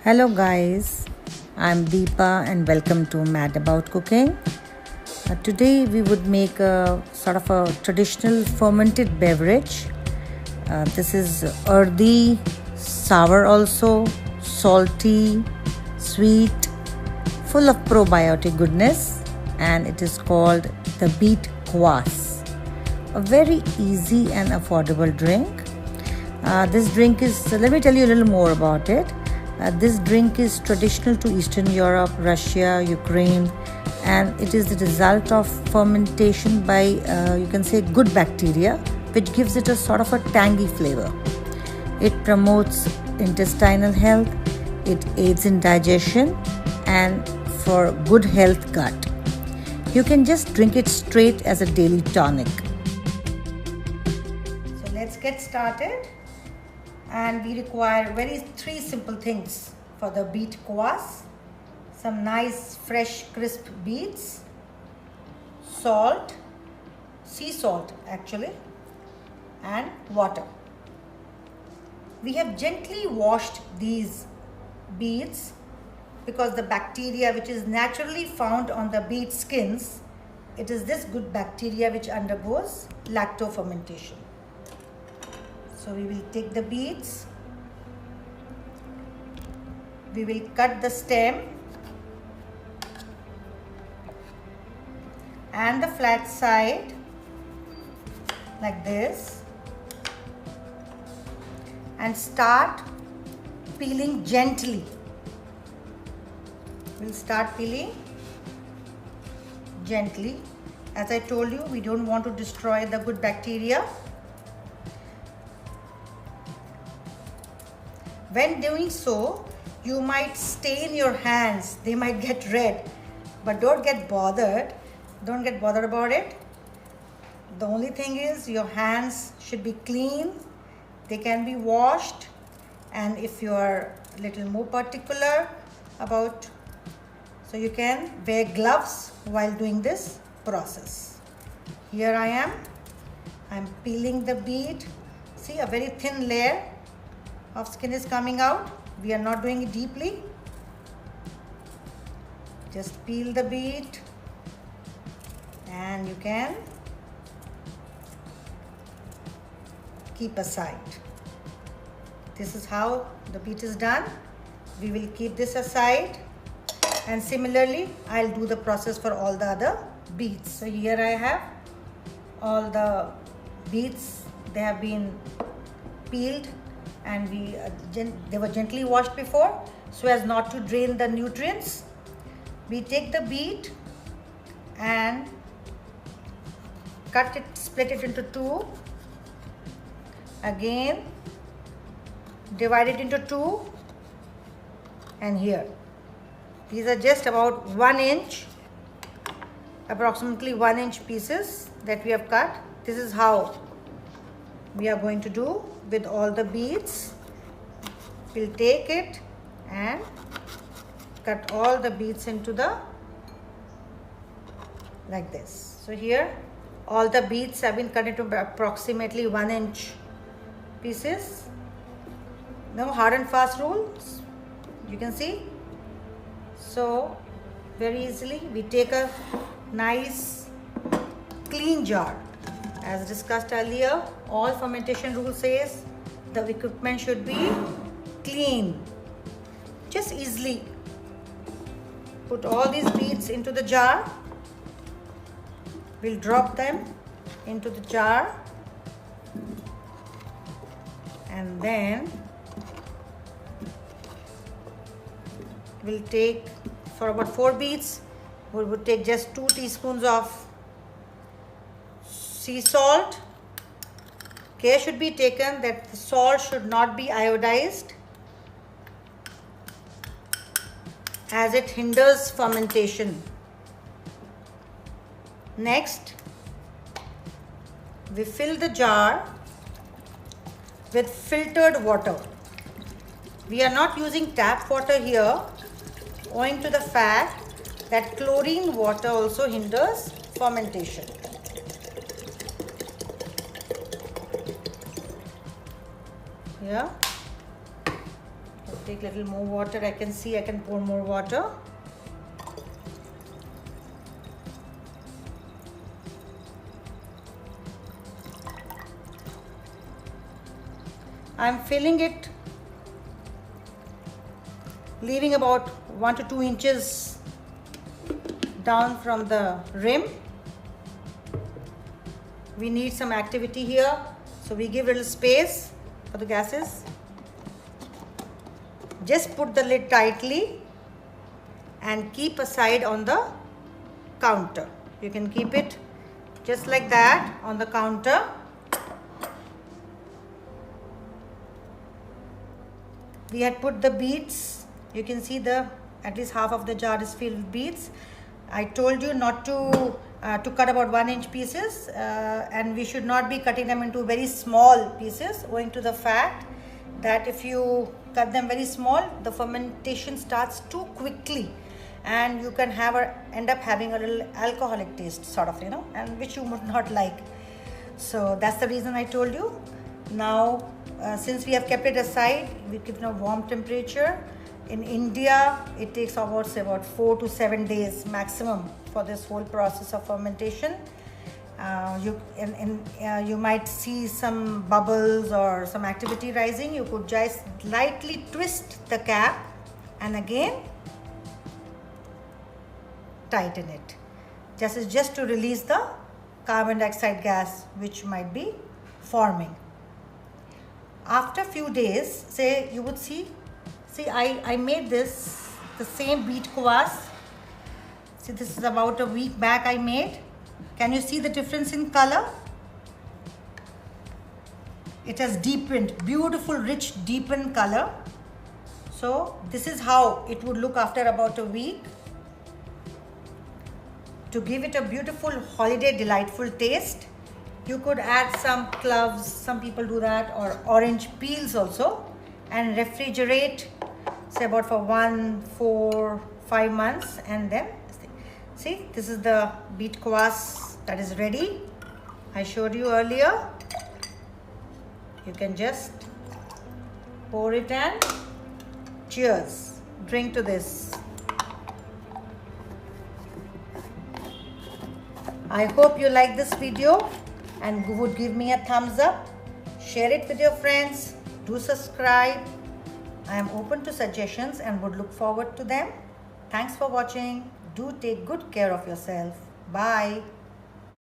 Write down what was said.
Hello guys, I'm Deepa and welcome to Mad About Cooking. Today we would make a sort of a traditional fermented beverage. This is earthy, sour also, salty, sweet, full of probiotic goodness, and it is called the beet kvass. A very easy and affordable drink. This drink is, let me tell you a little more about it. This drink is traditional to Eastern Europe, Russia, Ukraine, and it is the result of fermentation by, you can say, good bacteria, which gives it a sort of a tangy flavor. It promotes intestinal health, it aids in digestion, and for good health gut. You can just drink it straight as a daily tonic. So let's get started. And we require three simple things for the beet kvass: some nice fresh crisp beets, salt, sea salt actually, and water. We have gently washed these beets because the bacteria which is naturally found on the beet skins, it is this good bacteria which undergoes lactofermentation. So we will take the beets, we will cut the stem and the flat side like this and start peeling gently. We'll start peeling gently. As I told you, we don't want to destroy the good bacteria. When doing so, you might stain your hands. They might get red, but don't get bothered. Don't get bothered about it. The only thing is your hands should be clean. They can be washed. And if you are a little more particular about, so you can wear gloves while doing this process. Here I am. I'm peeling the beet. See, a very thin layer of skin is coming out. We are not doing it deeply. Just peel the beet and you can keep aside. This is how the beet is done. We will keep this aside, and similarly I'll do the process for all the other beets. So here I have all the beets. They have been peeled and they were gently washed before so as not to drain the nutrients. We take the beet and cut it, split it into two. Again, divide it into two, and here. These are just about 1 inch, approximately 1 inch pieces that we have cut. This is how we are going to do with all the beets. We'll take it and cut all the beets into like this. So here all the beets have been cut into approximately 1 inch pieces. No hard and fast rules, you can see. So very easily we take a nice clean jar. As discussed earlier, all fermentation rule says the equipment should be clean. Just easily put all these beets into the jar. We'll drop them into the jar, and then we'll take, for about 4 beets, we would take just 2 teaspoons of sea salt. Care should be taken that the salt should not be iodized, as it hinders fermentation. Next, we fill the jar with filtered water. We are not using tap water here, owing to the fact that chlorine water also hinders fermentation. Here, take a little more water. I can see I can pour more water. I'm filling it, leaving about 1 to 2 inches down from the rim. We need some activity here, so we give a little space for the gases. Just put the lid tightly and keep aside on the counter. You can keep it just like that on the counter. We had put the beets. You can see at least half of the jar is filled with beets. I told you not to cut about 1 inch pieces, and we should not be cutting them into very small pieces, owing to the fact that if you cut them very small, the fermentation starts too quickly and you can end up having a little alcoholic taste, sort of, and which you would not like. So that's the reason I told you. Now since we have kept it aside, we keep it at warm temperature. In India, it takes about 4 to 7 days maximum for this whole process of fermentation. You might see some bubbles or some activity rising. You could just lightly twist the cap and again tighten it. Just to release the carbon dioxide gas which might be forming. After a few days, say you would see I made the same beet kvass. See, this is about a week back I made. Can you see the difference in color? It has deepened, beautiful, rich, deepened color. So this is how it would look after about a week. To give it a beautiful holiday delightful taste, you could add some cloves, some people do that, or orange peels also, and refrigerate, say about for 1, 4, 5 months, and then see, this is the beet kvass that is ready. I showed you earlier. You can just pour it and cheers. Drink to this. I hope you like this video and would give me a thumbs up. Share it with your friends. Do subscribe. I am open to suggestions and would look forward to them. Thanks for watching. Do take good care of yourself. Bye.